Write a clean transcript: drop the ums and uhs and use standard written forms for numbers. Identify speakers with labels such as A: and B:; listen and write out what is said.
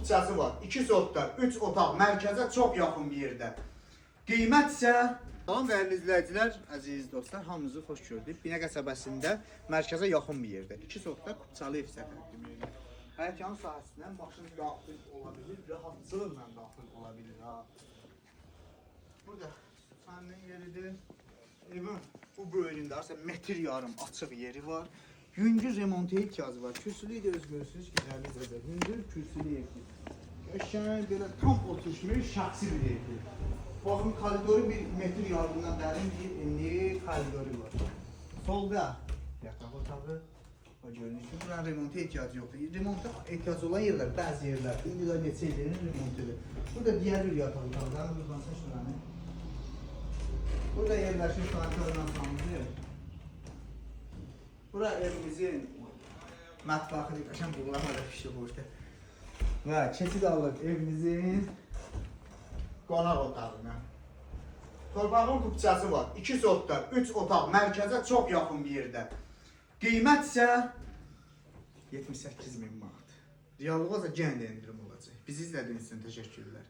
A: kupçası var. 2 sotlar, 3 otaq, mərkəzə çox yaxın bir yerdə. Qiymət isə salam dəyərli izləyicilər, əziz dostlar, hamınızı xoş gördük. Binə qəsəbəsində mərkəzə yaxın bir yerdə 2 sotlar kupçalı ev sizə təqdim edir. Həyəcanın sahəsindən maşın daxil ola bilir, rahatçılıqla daxil ola bilir. Burada sənin yeridir. Evin bu bölümdə artıq metr yarım açıq yeri var. Yüngül remonta ehtiyacı var. Kürsülüyü də öz görürsünüz, güzəlliklə. Yüngül kürsülü evdir. Qəşəng belə tam oturmuş şəxsi bir evdir. Baxın, koridoru 1 metr yarımdan dərin bir enli koridoru var. Solda yataq otağı. Gördüyünüz kimi buranın remonta ehtiyacı yoxdur. Remonta ehtiyacı olan yerlər, bəzi yerlər, indi də neçə illərin remontudur. Burada digər bir yataq otağı. Buradan şuranı. Burada yerləşir sanitariyan samımızı. Bura evimizin mətbəxi, qəşəng buğlama da pişir burada. Və keçid alıb evimizin qonaq otağına. Torpağın kupçası var. 2 sotlar, 3 otaq, mərkəzə çox yaxın bir yerdə. Qiymət isə 78.000 manat. Reallığa da gən də endirim olacaq. Bizi izlədiyiniz üçün təşəkkürlər.